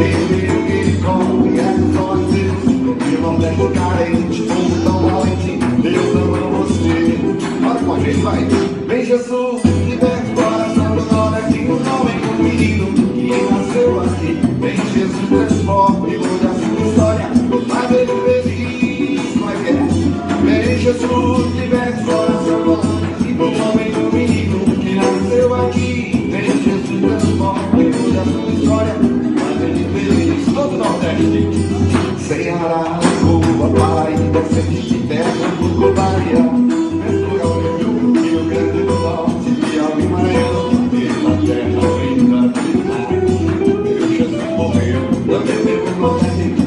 Ele que come é só Deus. E o Nordeste carente, como tão valente, Deus ama você. Olha com a gente, vai. Vem Jesus, liberte o coração do Nordeste, um homem, um menino que nasceu aqui. Vem Jesus, transforme, muda a sua história, faz ele feliz. Como é que é? Vem Jesus, liberte o coração do Nordeste, um homem, um menino que nasceu aqui. Vem Jesus, transforme, muda a sua história, faz ele feliz. Todo o Nordeste. Ceará, Cuba, Paraíba, Sergipe, Pernambuco, Bahia, Portugal, Rio Grande do Norte, Piauí, Maranhão, e terra linda, meu Jesus morreu, também meu Nordeste.